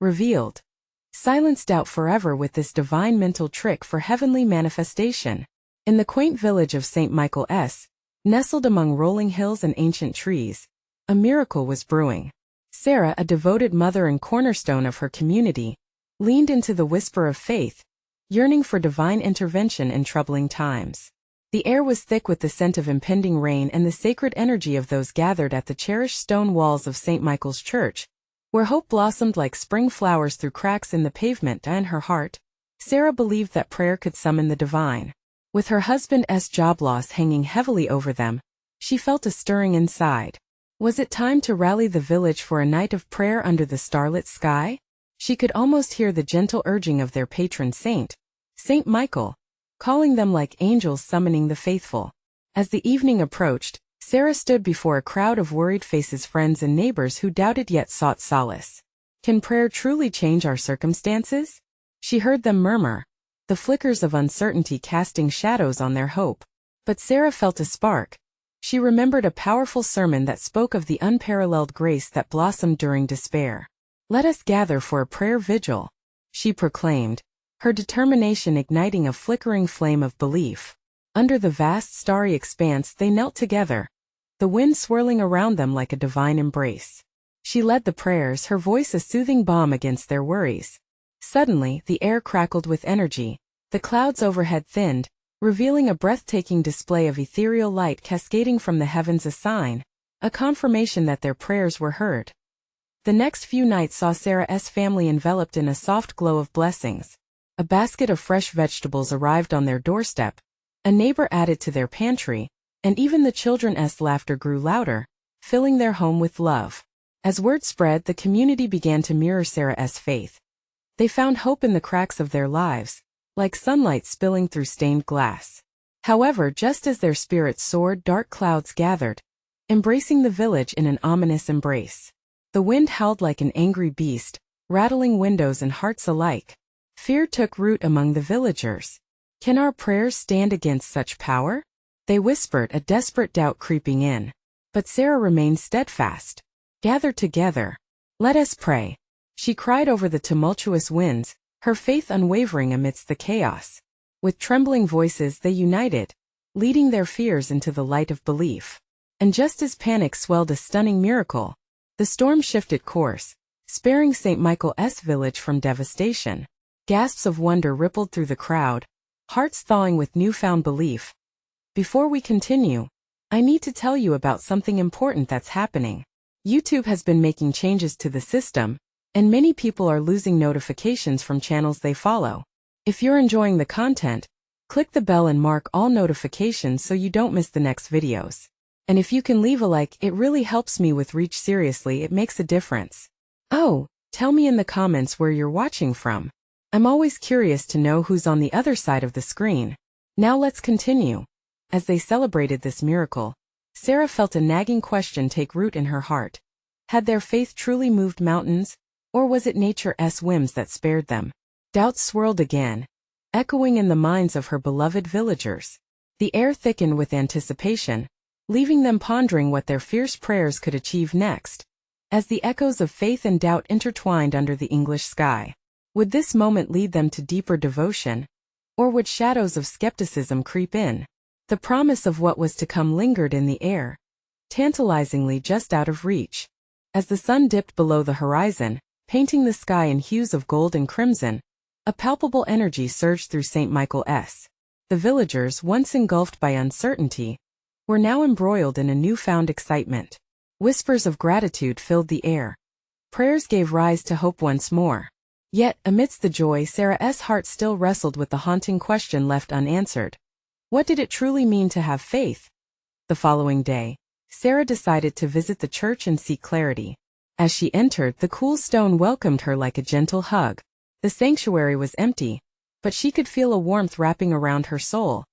revealed. Silenced out forever with this divine mental trick for heavenly manifestation. In the quaint village of St. Michael's, nestled among rolling hills and ancient trees, a miracle was brewing. Sarah, a devoted mother and cornerstone of her community, leaned into the whisper of faith, yearning for divine intervention in troubling times. The air was thick with the scent of impending rain and the sacred energy of those gathered at the cherished stone walls of St. Michael's Church, where hope blossomed like spring flowers through cracks in the pavement. In her heart, Sarah believed that prayer could summon the divine. With her husband's job loss hanging heavily over them, she felt a stirring inside. Was it time to rally the village for a night of prayer under the starlit sky? She could almost hear the gentle urging of their patron saint, Saint Michael, calling them like angels summoning the faithful. As the evening approached, Sarah stood before a crowd of worried faces, friends and neighbors who doubted yet sought solace. Can prayer truly change our circumstances? She heard them murmur, the flickers of uncertainty casting shadows on their hope. But Sarah felt a spark. She remembered a powerful sermon that spoke of the unparalleled grace that blossomed during despair. "Let us gather for a prayer vigil," she proclaimed, her determination igniting a flickering flame of belief. Under the vast starry expanse they knelt together, the wind swirling around them like a divine embrace. She led the prayers, her voice a soothing balm against their worries. Suddenly, the air crackled with energy, the clouds overhead thinned, revealing a breathtaking display of ethereal light cascading from the heavens, a confirmation that their prayers were heard. The next few nights saw Sarah's family enveloped in a soft glow of blessings. A basket of fresh vegetables arrived on their doorstep, a neighbor added to their pantry, and even the children's laughter grew louder, filling their home with love. As word spread, the community began to mirror Sarah's faith. They found hope in the cracks of their lives, like sunlight spilling through stained glass. However, just as their spirits soared, dark clouds gathered, embracing the village in an ominous embrace. The wind howled like an angry beast, rattling windows and hearts alike. Fear took root among the villagers. Can our prayers stand against such power? They whispered, a desperate doubt creeping in. But Sarah remained steadfast. Gather together. Let us pray. She cried over the tumultuous winds, her faith unwavering amidst the chaos. With trembling voices they united, leading their fears into the light of belief. And just as panic swelled a stunning miracle, the storm shifted course, sparing St. Michael's village from devastation. Gasps of wonder rippled through the crowd, hearts thawing with newfound belief. Before we continue, I need to tell you about something important that's happening. YouTube has been making changes to the system, and many people are losing notifications from channels they follow. If you're enjoying the content, click the bell and mark all notifications so you don't miss the next videos. And if you can leave a like, it really helps me with reach. Seriously, it makes a difference. Oh, tell me in the comments where you're watching from. I'm always curious to know who's on the other side of the screen. Now let's continue. As they celebrated this miracle, Sarah felt a nagging question take root in her heart. Had their faith truly moved mountains, or was it nature's whims that spared them? Doubts swirled again, echoing in the minds of her beloved villagers. The air thickened with anticipation, leaving them pondering what their fierce prayers could achieve next. As the echoes of faith and doubt intertwined under the English sky, would this moment lead them to deeper devotion, or would shadows of skepticism creep in? The promise of what was to come lingered in the air, tantalizingly just out of reach. As the sun dipped below the horizon, painting the sky in hues of gold and crimson, a palpable energy surged through St. Michael's. The villagers, once engulfed by uncertainty, were now embroiled in a newfound excitement. Whispers of gratitude filled the air. Prayers gave rise to hope once more. Yet, amidst the joy, Sarah's heart still wrestled with the haunting question left unanswered. What did it truly mean to have faith? The following day, Sarah decided to visit the church and seek clarity. As she entered, the cool stone welcomed her like a gentle hug. The sanctuary was empty, but she could feel a warmth wrapping around her soul,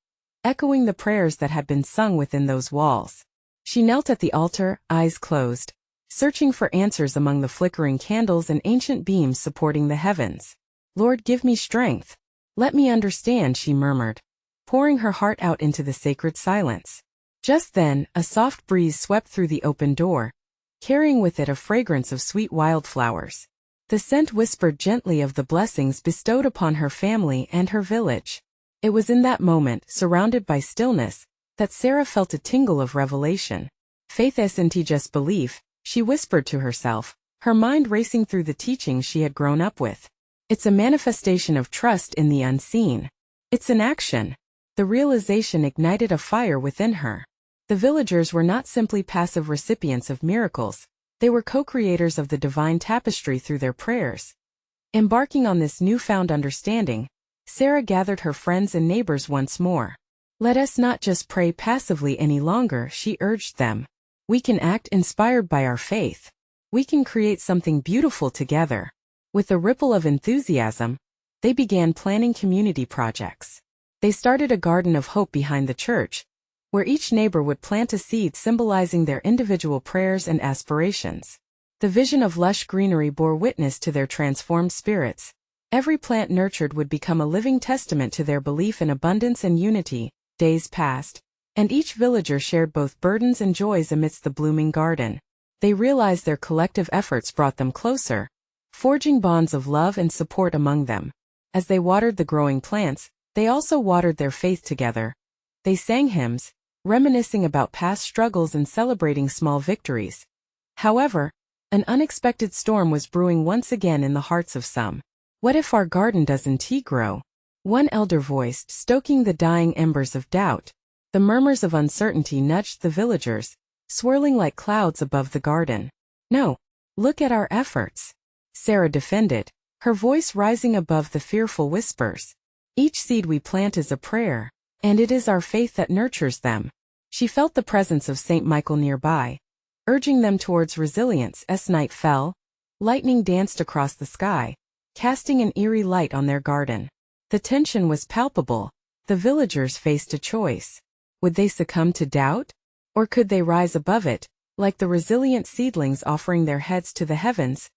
echoing the prayers that had been sung within those walls. She knelt at the altar, eyes closed, searching for answers among the flickering candles and ancient beams supporting the heavens. "Lord, give me strength. Let me understand," she murmured, pouring her heart out into the sacred silence. Just then, a soft breeze swept through the open door, carrying with it a fragrance of sweet wildflowers. The scent whispered gently of the blessings bestowed upon her family and her village. It was in that moment, surrounded by stillness, that Sarah felt a tingle of revelation. Faith isn't just belief, she whispered to herself, her mind racing through the teachings she had grown up with. It's a manifestation of trust in the unseen. It's an action. The realization ignited a fire within her. The villagers were not simply passive recipients of miracles, they were co-creators of the divine tapestry through their prayers. Embarking on this newfound understanding, Sarah gathered her friends and neighbors once more. Let us not just pray passively any longer, she urged them. We can act inspired by our faith. We can create something beautiful together. With a ripple of enthusiasm, they began planning community projects. They started a garden of hope behind the church, where each neighbor would plant a seed symbolizing their individual prayers and aspirations. The vision of lush greenery bore witness to their transformed spirits. Every plant nurtured would become a living testament to their belief in abundance and unity. Days passed, and each villager shared both burdens and joys amidst the blooming garden. They realized their collective efforts brought them closer, forging bonds of love and support among them. As they watered the growing plants, they also watered their faith together. They sang hymns, reminiscing about past struggles and celebrating small victories. However, an unexpected storm was brewing once again in the hearts of some. What if our garden doesn't grow? One elder voiced, stoking the dying embers of doubt. The murmurs of uncertainty nudged the villagers, swirling like clouds above the garden. No, look at our efforts, Sarah defended, her voice rising above the fearful whispers. Each seed we plant is a prayer, and it is our faith that nurtures them. She felt the presence of Saint Michael nearby, urging them towards resilience. As night fell, lightning danced across the sky, casting an eerie light on their garden. The tension was palpable. The villagers faced a choice. Would they succumb to doubt? Or could they rise above it, like the resilient seedlings offering their heads to the heavens?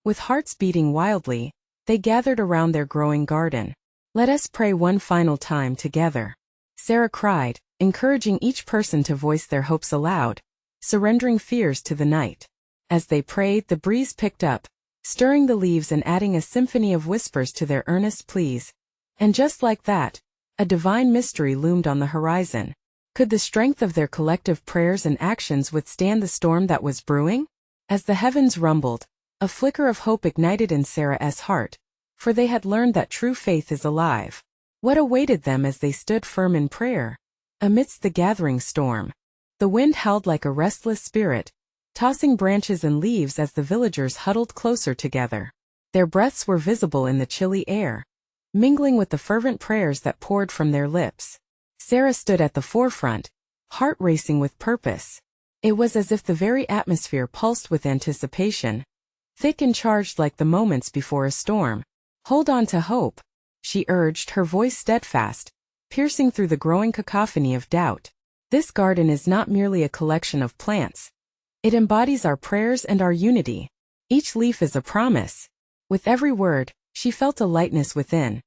With hearts beating wildly, they gathered around their growing garden. Let us pray one final time together, Sarah cried, encouraging each person to voice their hopes aloud, surrendering fears to the night. As they prayed, the breeze picked up, stirring the leaves and adding a symphony of whispers to their earnest pleas. And just like that, a divine mystery loomed on the horizon. Could the strength of their collective prayers and actions withstand the storm that was brewing? As the heavens rumbled, a flicker of hope ignited in Sarah's heart, for they had learned that true faith is alive. What awaited them as they stood firm in prayer? Amidst the gathering storm, the wind howled like a restless spirit, tossing branches and leaves as the villagers huddled closer together. Their breaths were visible in the chilly air, mingling with the fervent prayers that poured from their lips. Sarah stood at the forefront, heart racing with purpose. It was as if the very atmosphere pulsed with anticipation, thick and charged like the moments before a storm. Hold on to hope, she urged, her voice steadfast, piercing through the growing cacophony of doubt. This garden is not merely a collection of plants. It embodies our prayers and our unity. Each leaf is a promise. With every word, she felt a lightness within,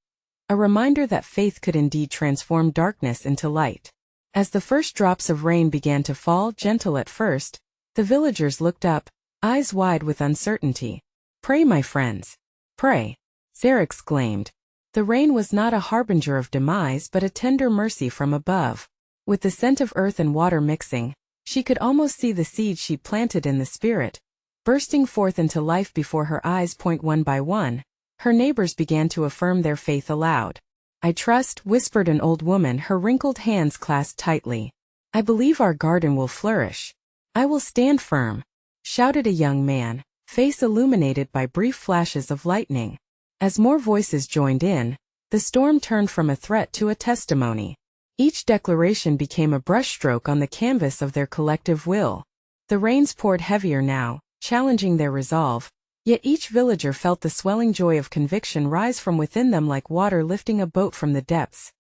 a reminder that faith could indeed transform darkness into light. As the first drops of rain began to fall, gentle at first, the villagers looked up, eyes wide with uncertainty. Pray, my friends. Pray, Sarah exclaimed. The rain was not a harbinger of demise but a tender mercy from above. With the scent of earth and water mixing, she could almost see the seeds she planted in the spirit, bursting forth into life before her eyes. One by one, her neighbors began to affirm their faith aloud. I trust, whispered an old woman, her wrinkled hands clasped tightly. I believe our garden will flourish. I will stand firm, shouted a young man, face illuminated by brief flashes of lightning. As more voices joined in, the storm turned from a threat to a testimony. Each declaration became a brushstroke on the canvas of their collective will. The rains poured heavier now, challenging their resolve, yet each villager felt the swelling joy of conviction rise from within them like water lifting a boat from the depths.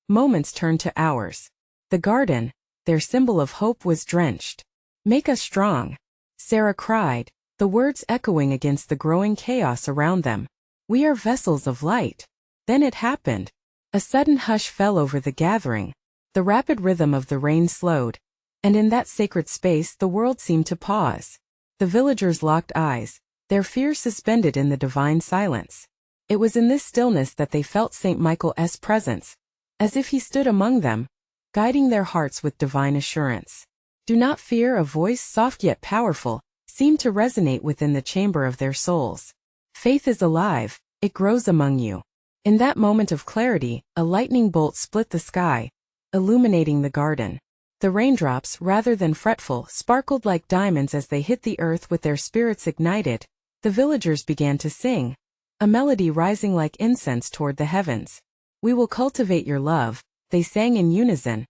Moments turned to hours. The garden, their symbol of hope, was drenched. Make us strong, Sarah cried, the words echoing against the growing chaos around them. We are vessels of light. Then it happened. A sudden hush fell over the gathering. The rapid rhythm of the rain slowed, and in that sacred space the world seemed to pause. The villagers locked eyes, their fear suspended in the divine silence. It was in this stillness that they felt St. Michael's presence, as if he stood among them, guiding their hearts with divine assurance. Do not fear, a voice soft yet powerful, seemed to resonate within the chamber of their souls. Faith is alive, it grows among you. In that moment of clarity, a lightning bolt split the sky, illuminating the garden. The raindrops, rather than fretful, sparkled like diamonds as they hit the earth with their spirits ignited. The villagers began to sing, a melody rising like incense toward the heavens. We will cultivate your love, they sang in unison,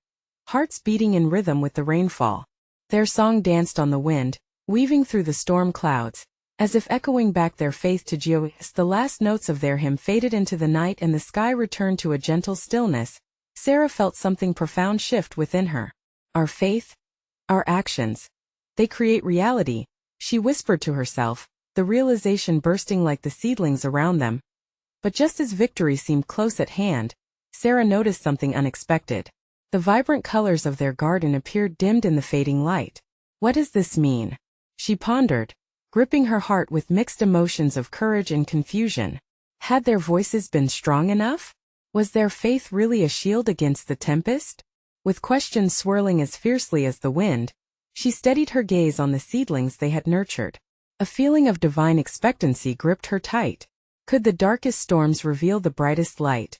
hearts beating in rhythm with the rainfall. Their song danced on the wind, weaving through the storm clouds, as if echoing back their faith to Jesus. The last notes of their hymn faded into the night and the sky returned to a gentle stillness. Sarah felt something profound shift within her. Our faith, our actions, they create reality, she whispered to herself, the realization bursting like the seedlings around them. But just as victory seemed close at hand, Sarah noticed something unexpected. The vibrant colors of their garden appeared dimmed in the fading light. What does this mean? She pondered, gripping her heart with mixed emotions of courage and confusion. Had their voices been strong enough? Was their faith really a shield against the tempest? With questions swirling as fiercely as the wind, she steadied her gaze on the seedlings they had nurtured. A feeling of divine expectancy gripped her tight. Could the darkest storms reveal the brightest light?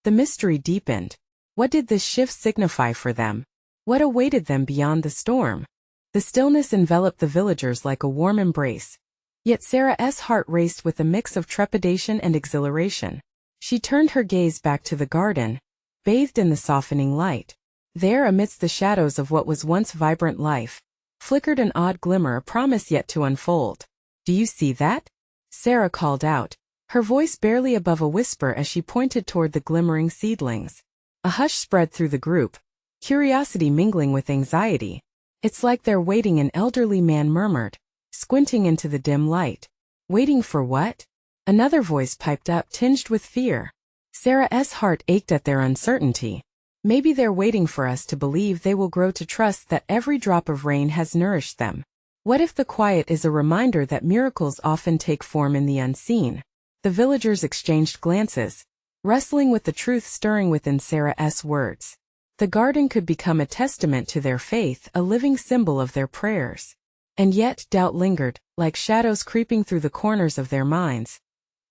The mystery deepened. What did this shift signify for them? What awaited them beyond the storm? The stillness enveloped the villagers like a warm embrace. Yet Sarah's heart raced with a mix of trepidation and exhilaration. She turned her gaze back to the garden, bathed in the softening light. There, amidst the shadows of what was once vibrant life, flickered an odd glimmer, a promise yet to unfold. Do you see that? Sarah called out, her voice barely above a whisper as she pointed toward the glimmering seedlings. A hush spread through the group, curiosity mingling with anxiety. It's like they're waiting, an elderly man murmured, squinting into the dim light. Waiting for what? Another voice piped up, tinged with fear. Sarah's heart ached at their uncertainty. Maybe they're waiting for us to believe they will grow to trust that every drop of rain has nourished them. What if the quiet is a reminder that miracles often take form in the unseen? The villagers exchanged glances, wrestling with the truth stirring within Sarah's words. The garden could become a testament to their faith, a living symbol of their prayers. And yet doubt lingered, like shadows creeping through the corners of their minds.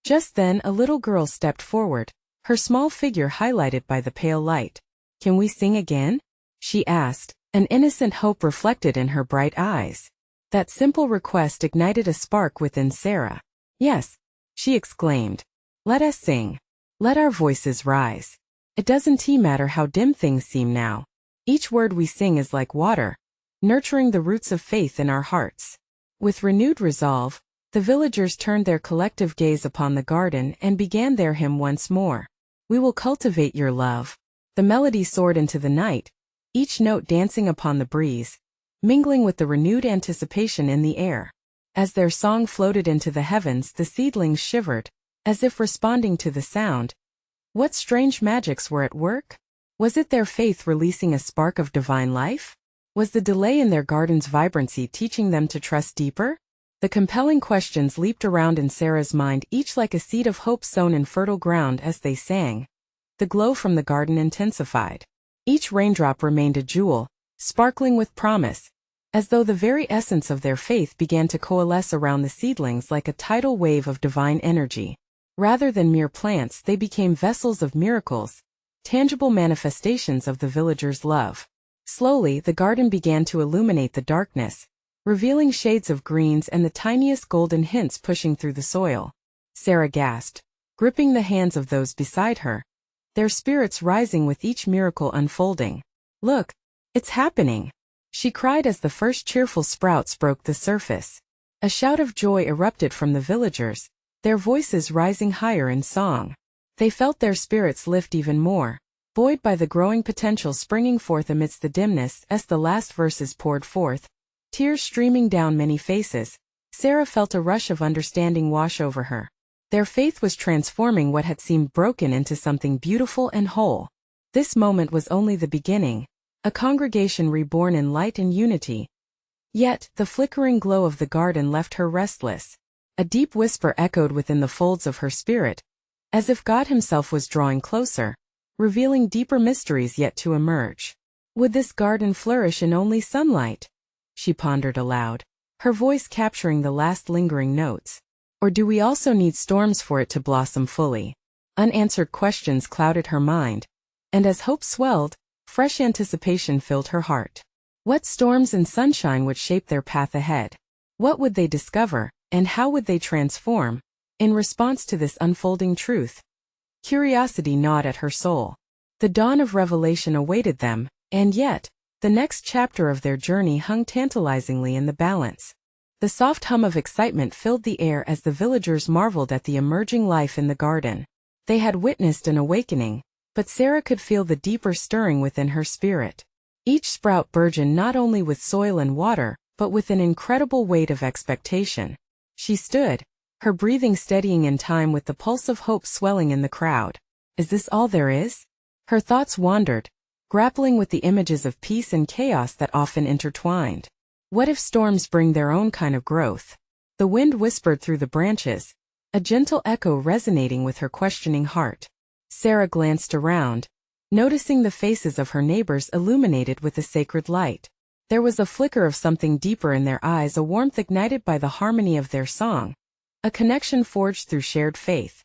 Just then a little girl stepped forward, her small figure highlighted by the pale light. Can we sing again? She asked, an innocent hope reflected in her bright eyes. That simple request ignited a spark within Sarah. Yes, she exclaimed. Let us sing. Let our voices rise. It doesn't matter how dim things seem now. Each word we sing is like water, nurturing the roots of faith in our hearts. With renewed resolve, the villagers turned their collective gaze upon the garden and began their hymn once more. We will cultivate your love. The melody soared into the night, each note dancing upon the breeze, mingling with the renewed anticipation in the air. As their song floated into the heavens, the seedlings shivered, as if responding to the sound. What strange magics were at work? Was it their faith releasing a spark of divine life? Was the delay in their garden's vibrancy teaching them to trust deeper? The compelling questions leaped around in Sarah's mind, each like a seed of hope sown in fertile ground. As they sang, the glow from the garden intensified. Each raindrop remained a jewel, sparkling with promise, as though the very essence of their faith began to coalesce around the seedlings like a tidal wave of divine energy. Rather than mere plants, they became vessels of miracles, tangible manifestations of the villagers' love. Slowly, the garden began to illuminate the darkness, revealing shades of greens and the tiniest golden hints pushing through the soil. Sarah gasped, gripping the hands of those beside her, their spirits rising with each miracle unfolding. Look, it's happening, she cried as the first cheerful sprouts broke the surface. A shout of joy erupted from the villagers, their voices rising higher in song. They felt their spirits lift even more, buoyed by the growing potential springing forth amidst the dimness. As the last verses poured forth, tears streaming down many faces, Sarah felt a rush of understanding wash over her. Their faith was transforming what had seemed broken into something beautiful and whole. This moment was only the beginning, a congregation reborn in light and unity. Yet, the flickering glow of the garden left her restless. A deep whisper echoed within the folds of her spirit, as if God himself was drawing closer, revealing deeper mysteries yet to emerge. Would this garden flourish in only sunlight? She pondered aloud, her voice capturing the last lingering notes. Or do we also need storms for it to blossom fully? Unanswered questions clouded her mind, and as hope swelled, fresh anticipation filled her heart. What storms and sunshine would shape their path ahead? What would they discover, and how would they transform? In response to this unfolding truth, curiosity gnawed at her soul. The dawn of revelation awaited them, and yet, the next chapter of their journey hung tantalizingly in the balance. The soft hum of excitement filled the air as the villagers marveled at the emerging life in the garden. They had witnessed an awakening, but Sarah could feel the deeper stirring within her spirit. Each sprout burgeoned not only with soil and water, but with an incredible weight of expectation. She stood, her breathing steadying in time with the pulse of hope swelling in the crowd. Is this all there is? Her thoughts wandered, grappling with the images of peace and chaos that often intertwined. What if storms bring their own kind of growth? The wind whispered through the branches, a gentle echo resonating with her questioning heart. Sarah glanced around, noticing the faces of her neighbors illuminated with a sacred light. There was a flicker of something deeper in their eyes, a warmth ignited by the harmony of their song, a connection forged through shared faith.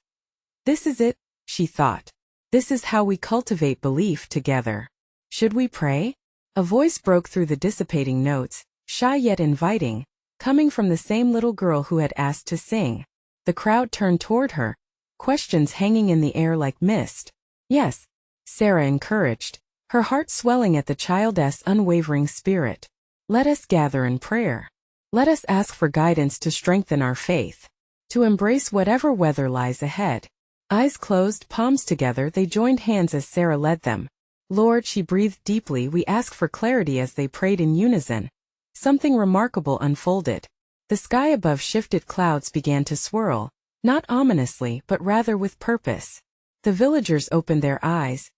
This is it, she thought. This is how we cultivate belief together. Should we pray? A voice broke through the dissipating notes, shy yet inviting, coming from the same little girl who had asked to sing. The crowd turned toward her, questions hanging in the air like mist. Yes, Sarah encouraged, her heart swelling at the child's unwavering spirit. Let us gather in prayer. Let us ask for guidance to strengthen our faith, to embrace whatever weather lies ahead. Eyes closed, palms together, they joined hands as Sarah led them. Lord, she breathed deeply, we ask for clarity. As they prayed in unison, something remarkable unfolded. The sky above shifted, clouds began to swirl, not ominously but rather with purpose. The villagers opened their eyes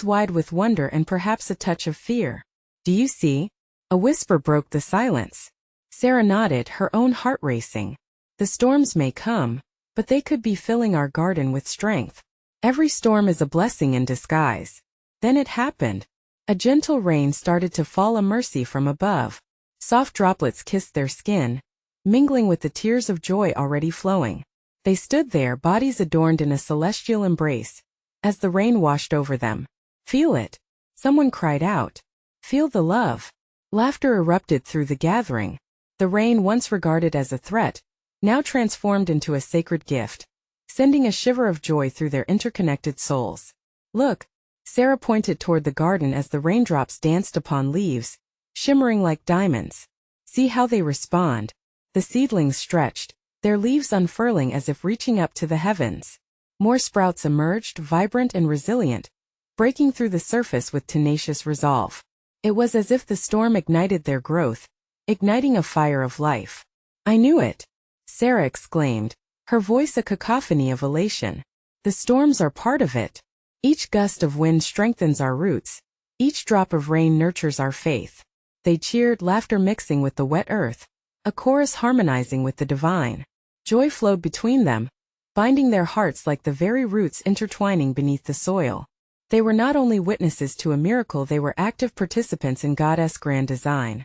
wide with wonder and perhaps a touch of fear. Do you see? A whisper broke the silence. Sarah nodded, her own heart racing. The storms may come, but they could be filling our garden with strength. Every storm is a blessing in disguise. Then it happened. A gentle rain started to fall, a mercy from above. Soft droplets kissed their skin, mingling with the tears of joy already flowing. They stood there, bodies adorned in a celestial embrace, as the rain washed over them. Feel it. Someone cried out. Feel the love. Laughter erupted through the gathering. The rain, once regarded as a threat, now transformed into a sacred gift, sending a shiver of joy through their interconnected souls. Look, Sarah pointed toward the garden as the raindrops danced upon leaves, shimmering like diamonds. See how they respond. The seedlings stretched, their leaves unfurling as if reaching up to the heavens. More sprouts emerged, vibrant and resilient, breaking through the surface with tenacious resolve. It was as if the storm ignited their growth, igniting a fire of life. I knew it, Sarah exclaimed, her voice a cacophony of elation. The storms are part of it. Each gust of wind strengthens our roots. Each drop of rain nurtures our faith. They cheered, laughter mixing with the wet earth, a chorus harmonizing with the divine. Joy flowed between them, binding their hearts like the very roots intertwining beneath the soil. They were not only witnesses to a miracle, they were active participants in God's grand design.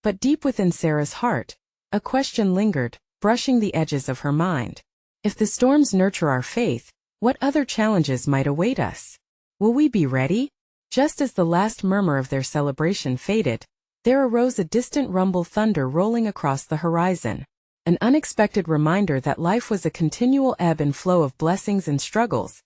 But deep within Sarah's heart, a question lingered, brushing the edges of her mind. If the storms nurture our faith, what other challenges might await us? Will we be ready? Just as the last murmur of their celebration faded, there arose a distant rumble, thunder rolling across the horizon. An unexpected reminder that life was a continual ebb and flow of blessings and struggles.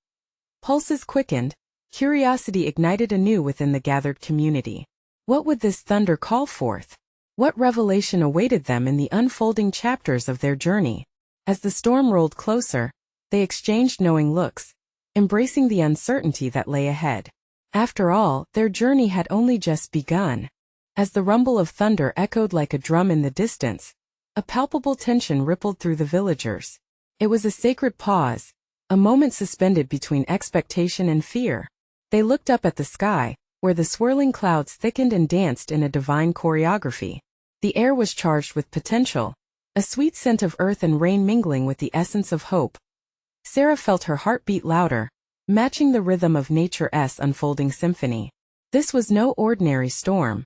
Pulses quickened, curiosity ignited anew within the gathered community. What would this thunder call forth? What revelation awaited them in the unfolding chapters of their journey? As the storm rolled closer, they exchanged knowing looks, embracing the uncertainty that lay ahead. After all, their journey had only just begun. As the rumble of thunder echoed like a drum in the distance, a palpable tension rippled through the villagers. It was a sacred pause, a moment suspended between expectation and fear. They looked up at the sky, where the swirling clouds thickened and danced in a divine choreography. The air was charged with potential, a sweet scent of earth and rain mingling with the essence of hope. Sarah felt her heart beat louder, matching the rhythm of nature's unfolding symphony. This was no ordinary storm.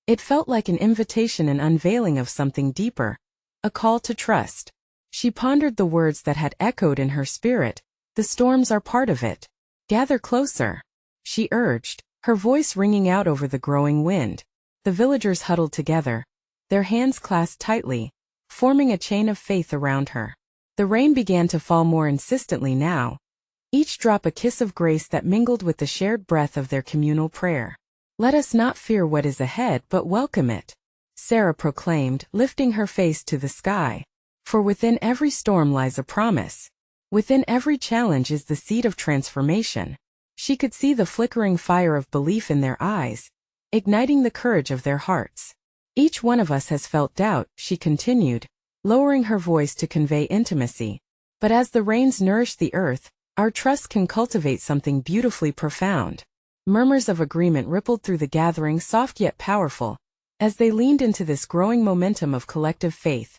It felt like an invitation and unveiling of something deeper, a call to trust. She pondered the words that had echoed in her spirit. The storms are part of it. Gather closer, she urged, her voice ringing out over the growing wind. The villagers huddled together, their hands clasped tightly, forming a chain of faith around her. The rain began to fall more insistently now, each drop a kiss of grace that mingled with the shared breath of their communal prayer. Let us not fear what is ahead but welcome it, Sarah proclaimed, lifting her face to the sky. For within every storm lies a promise. Within every challenge is the seed of transformation. She could see the flickering fire of belief in their eyes, igniting the courage of their hearts. Each one of us has felt doubt, she continued, lowering her voice to convey intimacy. But as the rains nourish the earth, our trust can cultivate something beautifully profound. Murmurs of agreement rippled through the gathering, soft yet powerful, as they leaned into this growing momentum of collective faith.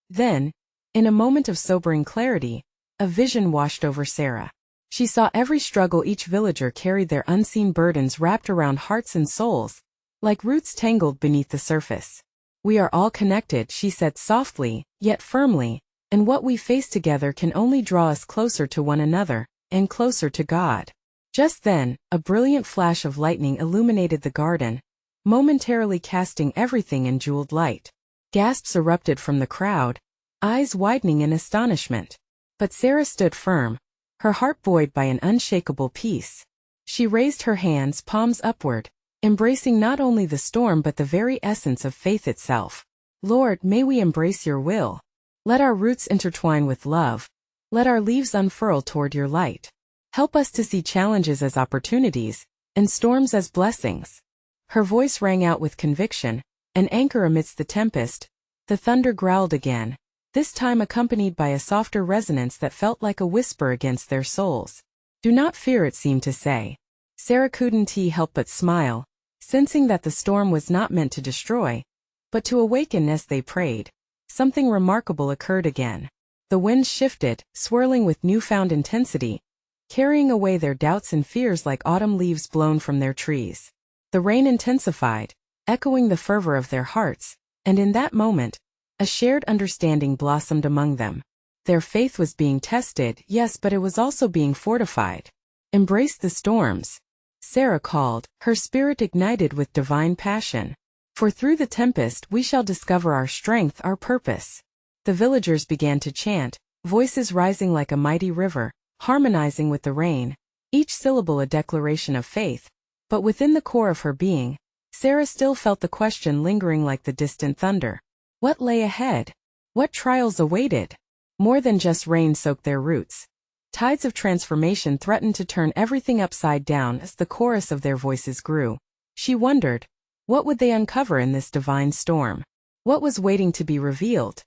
Then, in a moment of sobering clarity, a vision washed over Sarah. She saw every struggle each villager carried, their unseen burdens wrapped around hearts and souls, like roots tangled beneath the surface. We are all connected, she said softly, yet firmly, and what we face together can only draw us closer to one another, and closer to God. Just then, a brilliant flash of lightning illuminated the garden, momentarily casting everything in jeweled light. Gasps erupted from the crowd, eyes widening in astonishment. But Sarah stood firm, her heart buoyed by an unshakable peace. She raised her hands, palms upward, embracing not only the storm but the very essence of faith itself. Lord, may we embrace your will. Let our roots intertwine with love. Let our leaves unfurl toward your light. Help us to see challenges as opportunities, and storms as blessings. Her voice rang out with conviction, an anchor amidst the tempest. The thunder growled again, this time accompanied by a softer resonance that felt like a whisper against their souls. Do not fear, it seemed to say. Sarah couldn't help but smile, sensing that the storm was not meant to destroy, but to awaken. As they prayed, something remarkable occurred again. The wind shifted, swirling with newfound intensity, carrying away their doubts and fears like autumn leaves blown from their trees. The rain intensified, echoing the fervor of their hearts, and in that moment, a shared understanding blossomed among them. Their faith was being tested, yes, but it was also being fortified. Embrace the storms, Sarah called, her spirit ignited with divine passion. For through the tempest we shall discover our strength, our purpose. The villagers began to chant, voices rising like a mighty river, harmonizing with the rain, each syllable a declaration of faith. But within the core of her being, Sarah still felt the question lingering like the distant thunder. What lay ahead? What trials awaited? More than just rain soaked their roots. Tides of transformation threatened to turn everything upside down as the chorus of their voices grew. She wondered, what would they uncover in this divine storm? What was waiting to be revealed?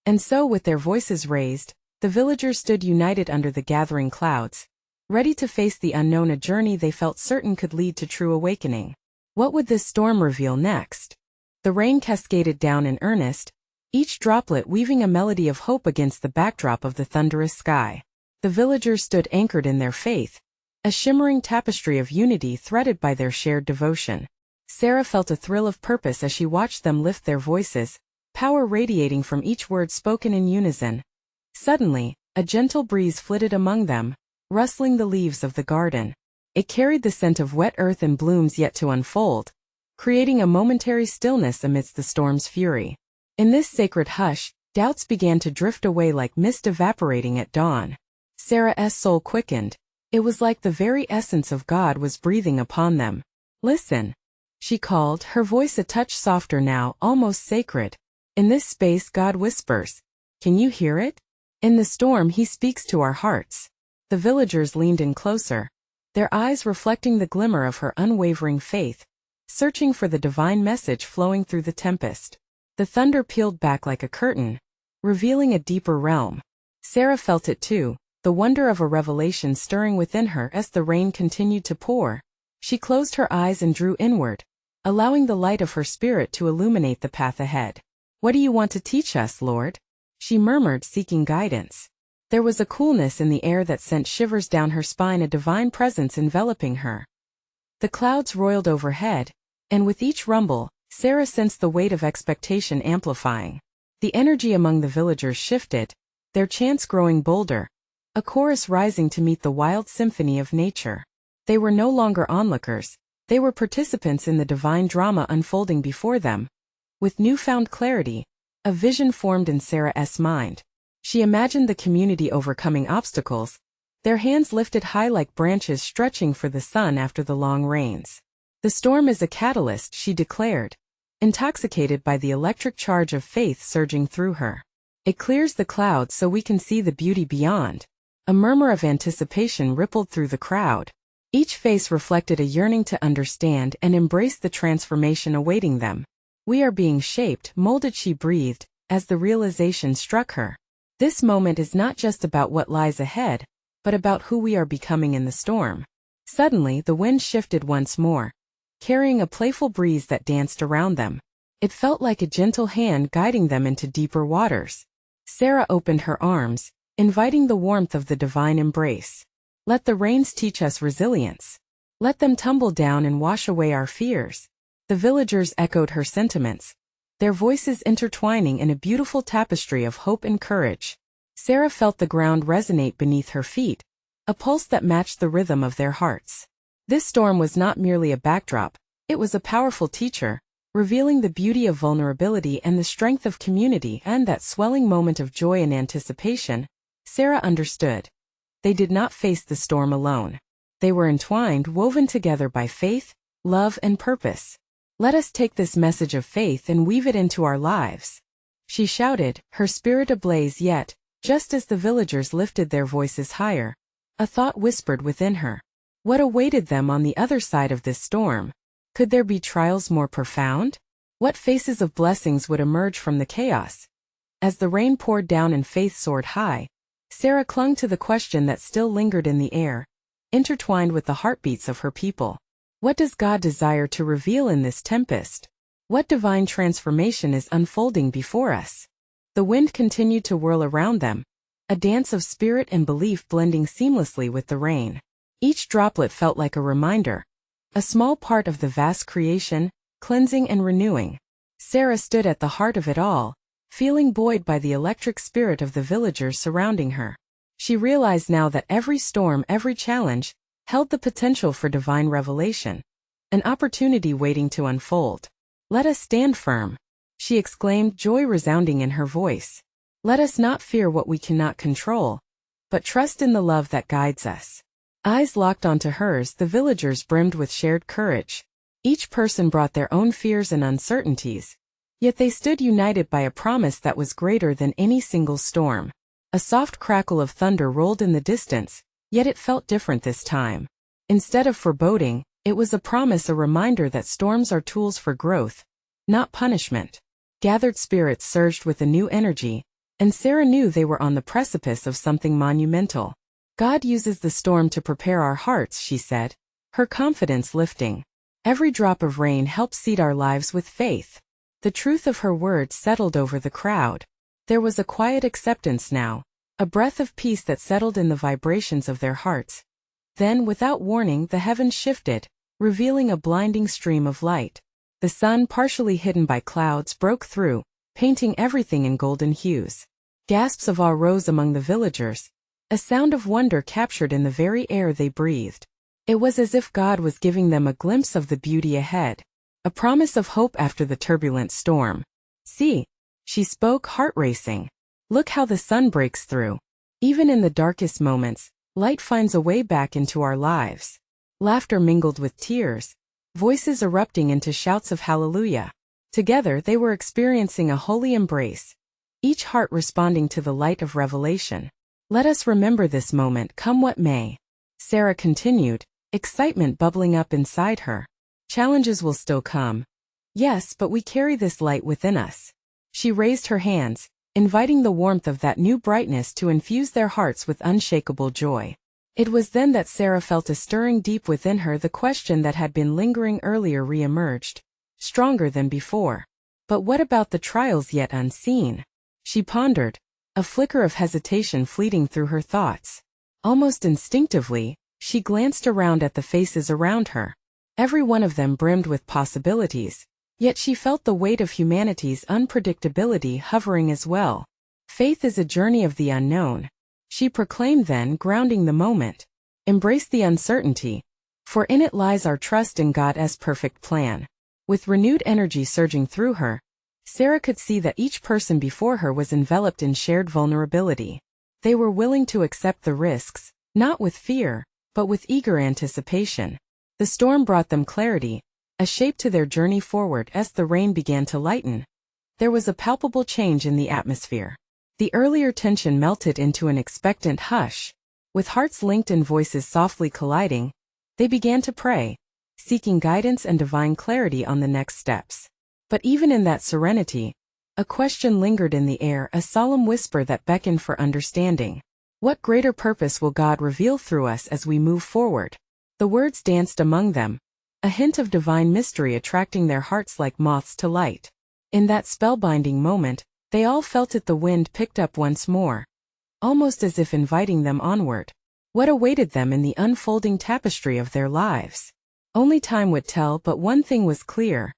And so, with their voices raised, the villagers stood united under the gathering clouds, ready to face the unknown, a journey they felt certain could lead to true awakening. What would this storm reveal next? The rain cascaded down in earnest, each droplet weaving a melody of hope against the backdrop of the thunderous sky. The villagers stood anchored in their faith, a shimmering tapestry of unity threaded by their shared devotion. Sarah felt a thrill of purpose as she watched them lift their voices, power radiating from each word spoken in unison. Suddenly, a gentle breeze flitted among them, rustling the leaves of the garden. It carried the scent of wet earth and blooms yet to unfold, creating a momentary stillness amidst the storm's fury. In this sacred hush, doubts began to drift away like mist evaporating at dawn. Sarah's soul quickened. It was like the very essence of God was breathing upon them. Listen, she called, her voice a touch softer now, almost sacred. In this space God whispers. Can you hear it? In the storm he speaks to our hearts. The villagers leaned in closer, their eyes reflecting the glimmer of her unwavering faith, searching for the divine message flowing through the tempest. The thunder peeled back like a curtain, revealing a deeper realm. Sarah felt it too, the wonder of a revelation stirring within her as the rain continued to pour. She closed her eyes and drew inward, allowing the light of her spirit to illuminate the path ahead. What do you want to teach us, Lord? She murmured, seeking guidance. There was a coolness in the air that sent shivers down her spine, a divine presence enveloping her. The clouds roiled overhead, and with each rumble, Sarah sensed the weight of expectation amplifying. The energy among the villagers shifted, their chants growing bolder, a chorus rising to meet the wild symphony of nature. They were no longer onlookers, they were participants in the divine drama unfolding before them. With newfound clarity, a vision formed in Sarah's mind. She imagined the community overcoming obstacles, their hands lifted high like branches stretching for the sun after the long rains. The storm is a catalyst, she declared, intoxicated by the electric charge of faith surging through her. It clears the clouds so we can see the beauty beyond. A murmur of anticipation rippled through the crowd. Each face reflected a yearning to understand and embrace the transformation awaiting them. We are being shaped, molded, she breathed, as the realization struck her. This moment is not just about what lies ahead, but about who we are becoming in the storm. Suddenly, the wind shifted once more, carrying a playful breeze that danced around them. It felt like a gentle hand guiding them into deeper waters. Sarah opened her arms, inviting the warmth of the divine embrace. Let the rains teach us resilience. Let them tumble down and wash away our fears. The villagers echoed her sentiments, their voices intertwining in a beautiful tapestry of hope and courage. Sarah felt the ground resonate beneath her feet, a pulse that matched the rhythm of their hearts. This storm was not merely a backdrop, it was a powerful teacher, revealing the beauty of vulnerability and the strength of community. And that swelling moment of joy and anticipation, Sarah understood. They did not face the storm alone. They were entwined, woven together by faith, love, and purpose. Let us take this message of faith and weave it into our lives. She shouted, her spirit ablaze. Yet, just as the villagers lifted their voices higher, a thought whispered within her. What awaited them on the other side of this storm? Could there be trials more profound? What faces of blessings would emerge from the chaos? As the rain poured down and faith soared high, Sarah clung to the question that still lingered in the air, intertwined with the heartbeats of her people. What does God desire to reveal in this tempest? What divine transformation is unfolding before us? The wind continued to whirl around them, a dance of spirit and belief blending seamlessly with the rain. Each droplet felt like a reminder, a small part of the vast creation, cleansing and renewing. Sarah stood at the heart of it all, feeling buoyed by the electric spirit of the villagers surrounding her. She realized now that every storm, every challenge, held the potential for divine revelation, an opportunity waiting to unfold. Let us stand firm, she exclaimed, joy resounding in her voice. Let us not fear what we cannot control, but trust in the love that guides us. Eyes locked onto hers, the villagers brimmed with shared courage. Each person brought their own fears and uncertainties, yet they stood united by a promise that was greater than any single storm. A soft crackle of thunder rolled in the distance, yet it felt different this time. Instead of foreboding, it was a promise, a reminder that storms are tools for growth, not punishment. Gathered spirits surged with a new energy, and Sarah knew they were on the precipice of something monumental. God uses the storm to prepare our hearts, she said, her confidence lifting. Every drop of rain helps seed our lives with faith. The truth of her words settled over the crowd. There was a quiet acceptance now, a breath of peace that settled in the vibrations of their hearts. Then, without warning, the heavens shifted, revealing a blinding stream of light. The sun, partially hidden by clouds, broke through, painting everything in golden hues. Gasps of awe rose among the villagers, a sound of wonder captured in the very air they breathed. It was as if God was giving them a glimpse of the beauty ahead, a promise of hope after the turbulent storm. See, she spoke, heart racing. Look how the sun breaks through. Even in the darkest moments, light finds a way back into our lives. Laughter mingled with tears, voices erupting into shouts of hallelujah. Together they were experiencing a holy embrace, each heart responding to the light of revelation. Let us remember this moment, come what may. Sarah continued, excitement bubbling up inside her. Challenges will still come. Yes, but we carry this light within us. She raised her hands, inviting the warmth of that new brightness to infuse their hearts with unshakable joy. It was then that Sarah felt a stirring deep within her. The question that had been lingering earlier re-emerged, stronger than before. But what about the trials yet unseen? She pondered, a flicker of hesitation fleeting through her thoughts. Almost instinctively, she glanced around at the faces around her. Every one of them brimmed with possibilities, yet she felt the weight of humanity's unpredictability hovering as well. Faith is a journey of the unknown, she proclaimed then, grounding the moment. Embrace the uncertainty, for in it lies our trust in God's perfect plan. With renewed energy surging through her, Sarah could see that each person before her was enveloped in shared vulnerability. They were willing to accept the risks, not with fear, but with eager anticipation. The storm brought them clarity, a shape to their journey forward. As the rain began to lighten, there was a palpable change in the atmosphere. The earlier tension melted into an expectant hush. With hearts linked and voices softly colliding, they began to pray, seeking guidance and divine clarity on the next steps. But even in that serenity, a question lingered in the air, a solemn whisper that beckoned for understanding. What greater purpose will God reveal through us as we move forward? The words danced among them, a hint of divine mystery attracting their hearts like moths to light. In that spellbinding moment, they all felt it. The wind picked up once more, almost as if inviting them onward. What awaited them in the unfolding tapestry of their lives? Only time would tell, but one thing was clear.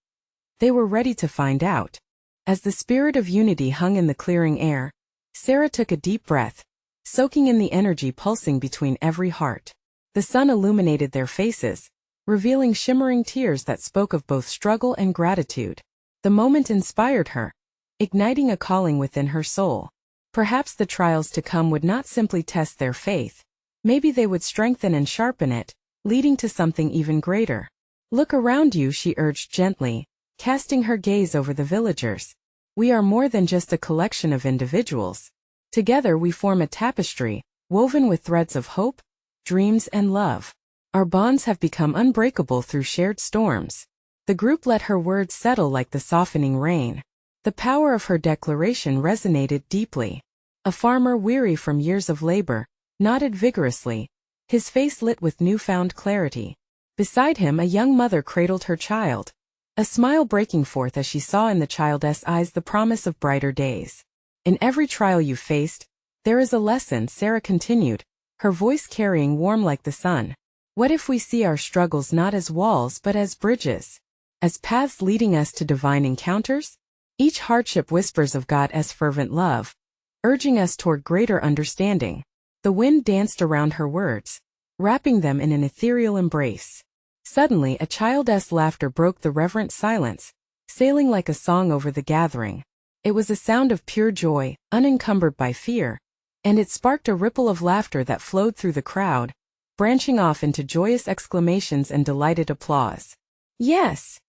They were ready to find out. As the spirit of unity hung in the clearing air, Sarah took a deep breath, soaking in the energy pulsing between every heart. The sun illuminated their faces, revealing shimmering tears that spoke of both struggle and gratitude. The moment inspired her, igniting a calling within her soul. Perhaps the trials to come would not simply test their faith. Maybe they would strengthen and sharpen it, leading to something even greater. Look around you, she urged gently, casting her gaze over the villagers. We are more than just a collection of individuals. Together we form a tapestry, woven with threads of hope, dreams and love. Our bonds have become unbreakable through shared storms. The group let her words settle like the softening rain. The power of her declaration resonated deeply. A farmer weary from years of labor nodded vigorously, his face lit with newfound clarity. Beside him a young mother cradled her child, a smile breaking forth as she saw in the child's eyes the promise of brighter days. In every trial you faced, there is a lesson, Sarah continued, her voice carrying warm like the sun. What if we see our struggles not as walls but as bridges? As paths leading us to divine encounters? Each hardship whispers of God's fervent love, urging us toward greater understanding. The wind danced around her words, wrapping them in an ethereal embrace. Suddenly a child's laughter broke the reverent silence, sailing like a song over the gathering. It was a sound of pure joy, unencumbered by fear, and it sparked a ripple of laughter that flowed through the crowd, branching off into joyous exclamations and delighted applause. Yes!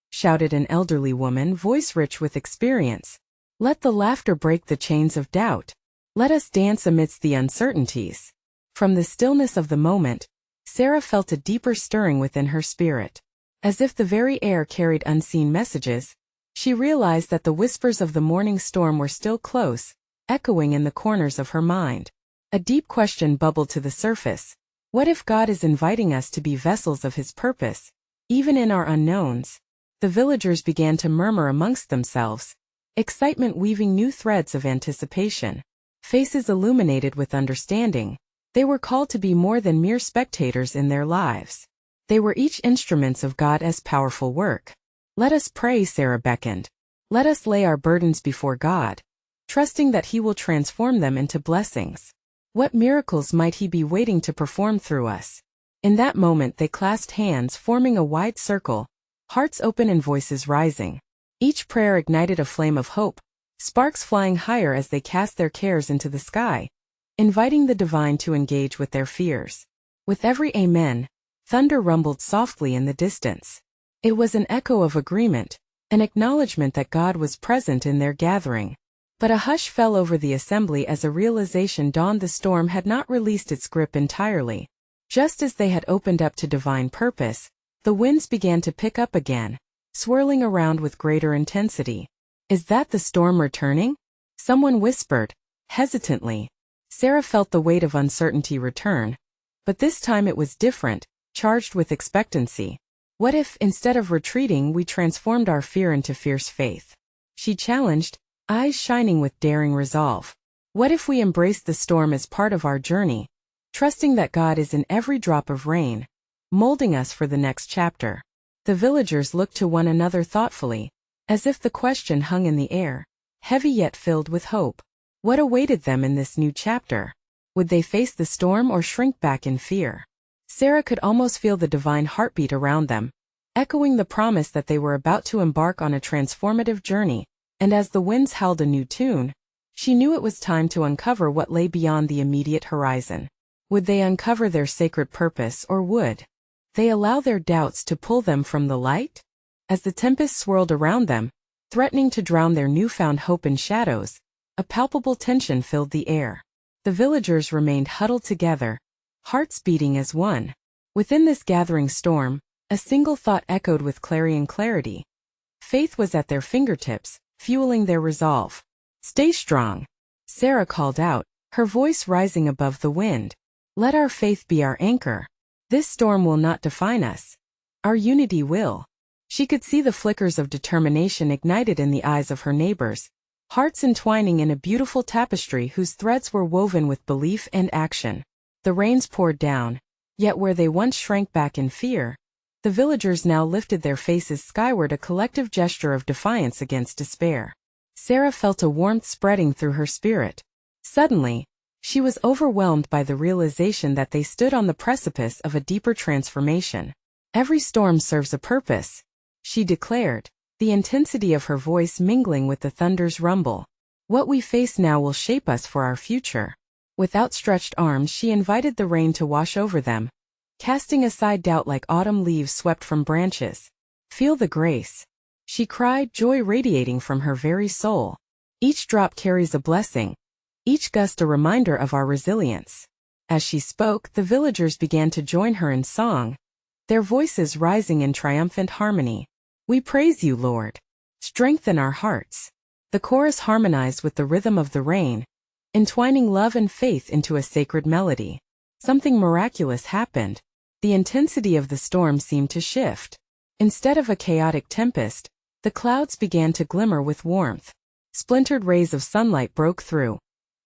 Shouted an elderly woman, voice rich with experience. Let the laughter break the chains of doubt. Let us dance amidst the uncertainties. From the stillness of the moment, Sarah felt a deeper stirring within her spirit. As if the very air carried unseen messages, she realized that the whispers of the morning storm were still close, echoing in the corners of her mind. A deep question bubbled to the surface. What if God is inviting us to be vessels of His purpose, even in our unknowns? The villagers began to murmur amongst themselves, excitement weaving new threads of anticipation. Faces illuminated with understanding. They were called to be more than mere spectators in their lives. They were each instruments of God's powerful work. Let us pray, Sarah beckoned. Let us lay our burdens before God, trusting that He will transform them into blessings. What miracles might He be waiting to perform through us? In that moment they clasped hands, forming a wide circle, hearts open and voices rising. Each prayer ignited a flame of hope, sparks flying higher as they cast their cares into the sky, inviting the divine to engage with their fears. With every amen, thunder rumbled softly in the distance. It was an echo of agreement, an acknowledgement that God was present in their gathering. But a hush fell over the assembly as a realization dawned: the storm had not released its grip entirely. Just as they had opened up to divine purpose, the winds began to pick up again, swirling around with greater intensity. Is that the storm returning? Someone whispered, hesitantly. Sarah felt the weight of uncertainty return, but this time it was different, charged with expectancy. What if, instead of retreating, we transformed our fear into fierce faith? She challenged, eyes shining with daring resolve. What if we embrace the storm as part of our journey, trusting that God is in every drop of rain, molding us for the next chapter? The villagers looked to one another thoughtfully, as if the question hung in the air, heavy yet filled with hope. What awaited them in this new chapter? Would they face the storm or shrink back in fear? Sarah could almost feel the divine heartbeat around them, echoing the promise that they were about to embark on a transformative journey, and as the winds howled a new tune, she knew it was time to uncover what lay beyond the immediate horizon. Would they uncover their sacred purpose, or would they allow their doubts to pull them from the light? As the tempest swirled around them, threatening to drown their newfound hope in shadows, a palpable tension filled the air. The villagers remained huddled together, hearts beating as one. Within this gathering storm, a single thought echoed with clarion clarity. Faith was at their fingertips, fueling their resolve. "Stay strong," Sarah called out, her voice rising above the wind. "Let our faith be our anchor. This storm will not define us. Our unity will." She could see the flickers of determination ignited in the eyes of her neighbors, hearts entwining in a beautiful tapestry whose threads were woven with belief and action. The rains poured down, yet where they once shrank back in fear, the villagers now lifted their faces skyward, a collective gesture of defiance against despair. Sarah felt a warmth spreading through her spirit. Suddenly, she was overwhelmed by the realization that they stood on the precipice of a deeper transformation. "Every storm serves a purpose," she declared, the intensity of her voice mingling with the thunder's rumble. "What we face now will shape us for our future." With outstretched arms she invited the rain to wash over them, casting aside doubt like autumn leaves swept from branches. "Feel the grace," she cried, joy radiating from her very soul. "Each drop carries a blessing, each gust a reminder of our resilience." As she spoke, the villagers began to join her in song, their voices rising in triumphant harmony. "We praise you, Lord. Strengthen our hearts." The chorus harmonized with the rhythm of the rain, entwining love and faith into a sacred melody. Something miraculous happened. The intensity of the storm seemed to shift. Instead of a chaotic tempest, the clouds began to glimmer with warmth. Splintered rays of sunlight broke through,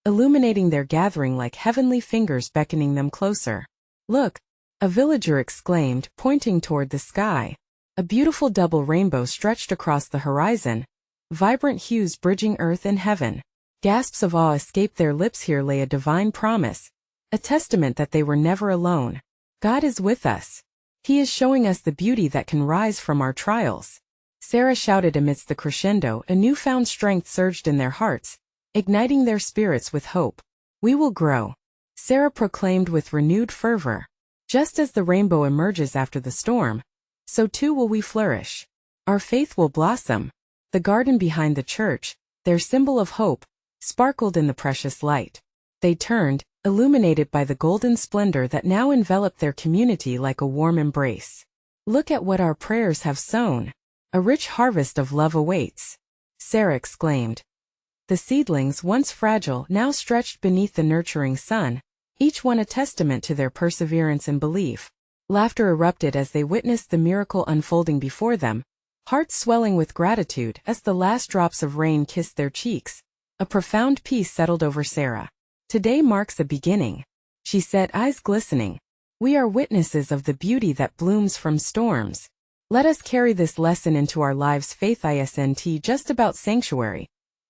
illuminating their gathering like heavenly fingers beckoning them closer. "Look," a villager exclaimed, pointing toward the sky. A beautiful double rainbow stretched across the horizon, vibrant hues bridging earth and heaven. Gasps of awe escaped their lips. Here lay a divine promise, a testament that they were never alone. God is with us. He is showing us the beauty that can rise from our trials. Sarah shouted amidst the crescendo. A newfound strength surged in their hearts, igniting their spirits with hope. "We will grow," Sarah proclaimed with renewed fervor. "Just as the rainbow emerges after the storm, so too will we flourish. Our faith will blossom." The garden behind the church, their symbol of hope, sparkled in the precious light. They turned, illuminated by the golden splendor that now enveloped their community like a warm embrace. "Look at what our prayers have sown. A rich harvest of love awaits," Sarah exclaimed. The seedlings, once fragile, now stretched beneath the nurturing sun, each one a testament to their perseverance and belief. Laughter erupted as they witnessed the miracle unfolding before them, hearts swelling with gratitude as the last drops of rain kissed their cheeks. A profound peace settled over Sarah. "Today marks a beginning," she said, eyes glistening. "We are witnesses of the beauty that blooms from storms. Let us carry this lesson into our lives. Faith isn't just about sanctuary.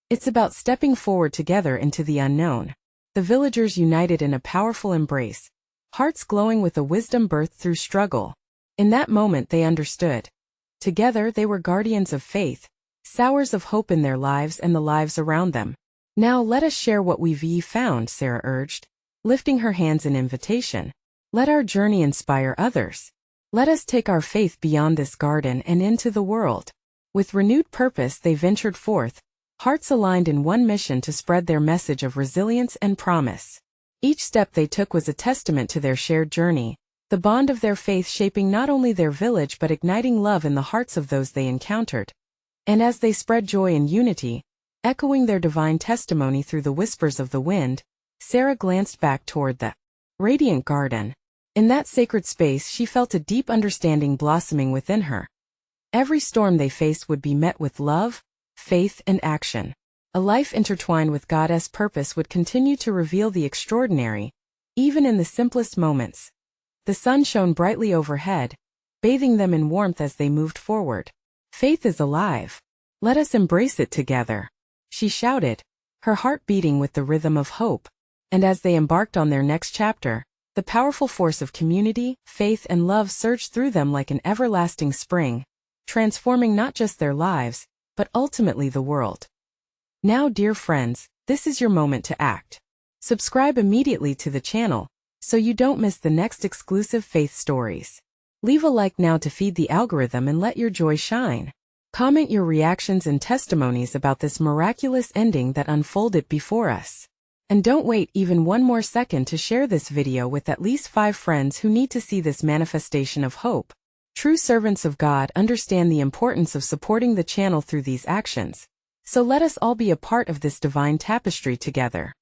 It's about stepping forward together into the unknown." The villagers united in a powerful embrace, hearts glowing with a wisdom birthed through struggle. In that moment they understood. Together they were guardians of faith, sowers of hope in their lives and the lives around them. "Now let us share what we've found," Sarah urged, lifting her hands in invitation. "Let our journey inspire others. Let us take our faith beyond this garden and into the world." With renewed purpose they ventured forth, hearts aligned in one mission to spread their message of resilience and promise. Each step they took was a testament to their shared journey, the bond of their faith shaping not only their village but igniting love in the hearts of those they encountered. And as they spread joy and unity, echoing their divine testimony through the whispers of the wind, Sarah glanced back toward the radiant garden. In that sacred space she felt a deep understanding blossoming within her. Every storm they faced would be met with love, faith, and action. A life intertwined with God's purpose would continue to reveal the extraordinary, even in the simplest moments. The sun shone brightly overhead, bathing them in warmth as they moved forward. Faith is alive. Let us embrace it together, she shouted, her heart beating with the rhythm of hope. And as they embarked on their next chapter, the powerful force of community, faith, and love surged through them like an everlasting spring, transforming not just their lives, but ultimately the world. Now, dear friends, this is your moment to act. Subscribe immediately to the channel, so you don't miss the next exclusive faith stories. Leave a like now to feed the algorithm and let your joy shine. Comment your reactions and testimonies about this miraculous ending that unfolded before us. And don't wait even one more second to share this video with at least 5 friends who need to see this manifestation of hope. True servants of God understand the importance of supporting the channel through these actions. So let us all be a part of this divine tapestry together.